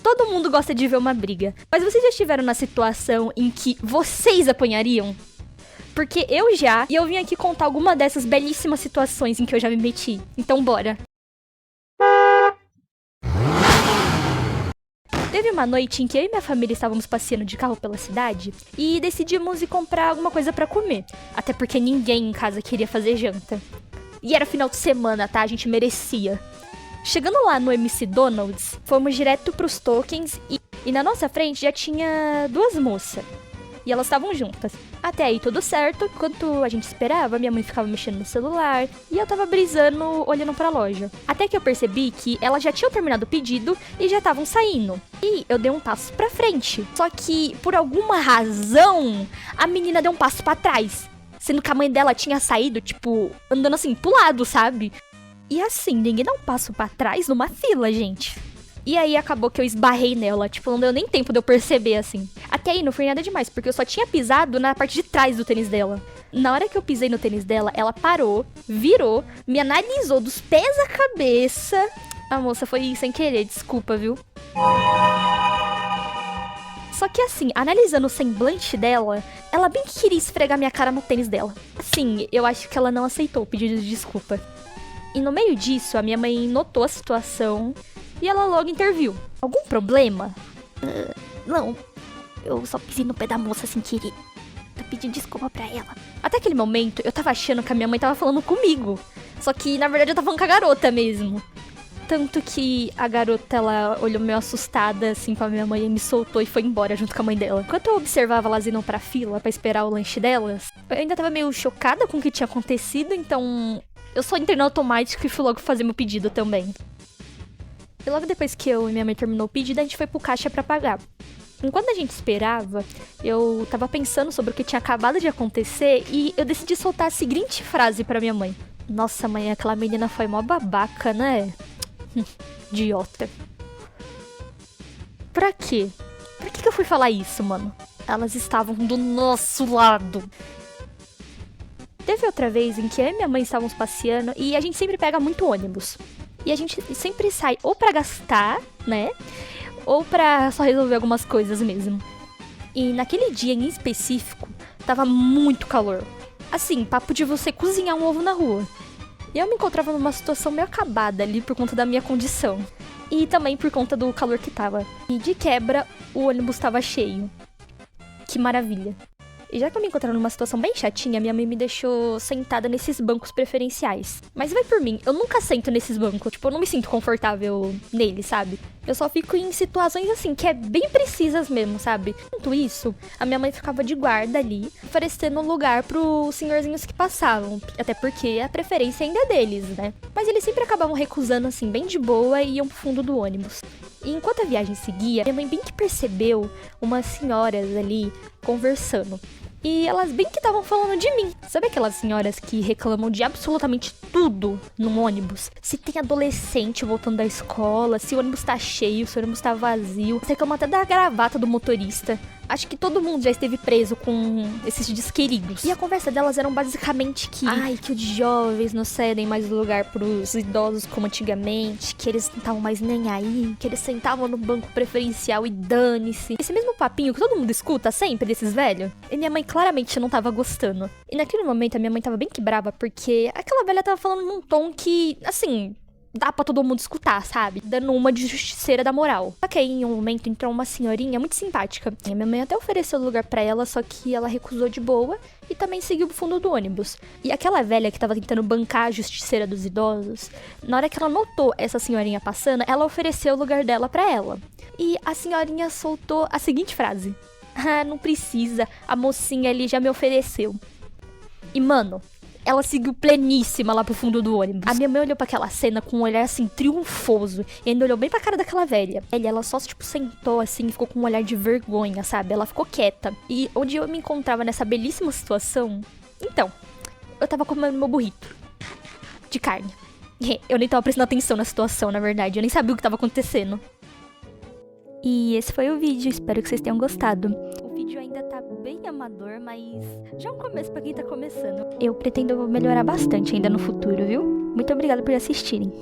Todo mundo gosta de ver uma briga. Mas vocês já estiveram na situação em que vocês apanhariam? Porque eu já, e eu vim aqui contar alguma dessas belíssimas situações em que eu já me meti. Então bora. Teve uma noite em que eu e minha família estávamos passeando de carro pela cidade e decidimos ir comprar alguma coisa pra comer. Até porque ninguém em casa queria fazer janta. E era final de semana, tá? A gente merecia. Chegando lá no MC Donald's, fomos direto pros tokens e na nossa frente já tinha duas moças. E elas estavam juntas. Até aí tudo certo, enquanto a gente esperava, minha mãe ficava mexendo no celular e eu tava brisando, olhando pra loja. Até que eu percebi que elas já tinham terminado o pedido e já estavam saindo. E eu dei um passo pra frente. Só que, por alguma razão, a menina deu um passo pra trás. Sendo que a mãe dela tinha saído, tipo, andando assim, pro lado, sabe? E assim, ninguém dá um passo pra trás numa fila, gente. E aí acabou que eu esbarrei nela, tipo, não deu nem tempo de eu perceber, assim. Até aí não foi nada demais, porque eu só tinha pisado na parte de trás do tênis dela. Na hora que eu pisei no tênis dela, ela parou, virou, me analisou dos pés à cabeça. A moça foi sem querer, desculpa, viu? Só que assim, analisando o semblante dela, ela bem que queria esfregar minha cara no tênis dela. Assim, eu acho que ela não aceitou o pedido de desculpa. E no meio disso, a minha mãe notou a situação e ela logo interviu. Algum problema? Não, eu só pisei no pé da moça sem querer. Tô pedindo desculpa pra ela. Até aquele momento, eu tava achando que a minha mãe tava falando comigo. Só que, na verdade, eu tava falando com a garota mesmo. Tanto que a garota, ela olhou meio assustada, assim, pra minha mãe e me soltou e foi embora junto com a mãe dela. Enquanto eu observava elas indo pra fila pra esperar o lanche delas, eu ainda tava meio chocada com o que tinha acontecido, então eu só entrei no automático e fui logo fazer meu pedido também. E logo depois que eu e minha mãe terminou o pedido, a gente foi pro caixa pra pagar. Enquanto a gente esperava, eu tava pensando sobre o que tinha acabado de acontecer e eu decidi soltar a seguinte frase pra minha mãe. Nossa, mãe, aquela menina foi mó babaca, né? Idiota. Pra quê? Por que eu fui falar isso, mano? Elas estavam do nosso lado. Teve outra vez em que eu e minha mãe estávamos passeando e a gente sempre pega muito ônibus. E a gente sempre sai ou pra gastar, né? Ou pra só resolver algumas coisas mesmo. E naquele dia em específico, tava muito calor. Assim, papo de você cozinhar um ovo na rua. E eu me encontrava numa situação meio acabada ali por conta da minha condição. E também por conta do calor que tava. E de quebra, o ônibus tava cheio. Que maravilha. E já que eu me encontrava numa situação bem chatinha, minha mãe me deixou sentada nesses bancos preferenciais. Mas vai por mim, eu nunca sento nesses bancos. Tipo, eu não me sinto confortável neles, sabe? Eu só fico em situações assim, que é bem precisas mesmo, sabe? Enquanto isso, a minha mãe ficava de guarda ali, oferecendo lugar pros senhorzinhos que passavam. Até porque a preferência ainda é deles, né? Mas eles sempre acabavam recusando assim, bem de boa, e iam pro fundo do ônibus. E enquanto a viagem seguia, minha mãe bem que percebeu umas senhoras ali conversando. E elas bem que estavam falando de mim. Sabe aquelas senhoras que reclamam de absolutamente tudo no ônibus? Se tem adolescente voltando da escola, se o ônibus tá cheio, se o ônibus tá vazio. Reclamam até da gravata do motorista. Acho que todo mundo já esteve preso com esses desqueridos. E a conversa delas era basicamente que... Ai, que os jovens não cedem mais lugar pros idosos como antigamente. Que eles não estavam mais nem aí. Que eles sentavam no banco preferencial e dane-se. Esse mesmo papinho que todo mundo escuta sempre desses velhos. E minha mãe claramente não tava gostando. E naquele momento a minha mãe tava bem que brava. Porque aquela velha tava falando num tom que, assim... dá pra todo mundo escutar, sabe? Dando uma de justiceira da moral. Só que aí, em um momento, entrou uma senhorinha muito simpática. E a minha mãe até ofereceu lugar pra ela, só que ela recusou de boa e também seguiu pro fundo do ônibus. E aquela velha que tava tentando bancar a justiceira dos idosos, na hora que ela notou essa senhorinha passando, ela ofereceu o lugar dela pra ela. E a senhorinha soltou a seguinte frase. Ah, não precisa, a mocinha ali já me ofereceu. E, mano... ela seguiu pleníssima lá pro fundo do ônibus. A minha mãe olhou pra aquela cena com um olhar, assim, triunfoso. E ainda olhou bem pra cara daquela velha. Ela só, tipo, sentou, assim, e ficou com um olhar de vergonha, sabe? Ela ficou quieta. E onde eu me encontrava nessa belíssima situação... Então, eu tava comendo meu burrito. De carne. Eu nem tava prestando atenção na situação, na verdade. Eu nem sabia o que tava acontecendo. E esse foi o vídeo. Espero que vocês tenham gostado. O vídeo ainda tá bem amador, mas já é um começo pra quem tá começando. Eu pretendo melhorar bastante ainda no futuro, viu? Muito obrigada por assistirem.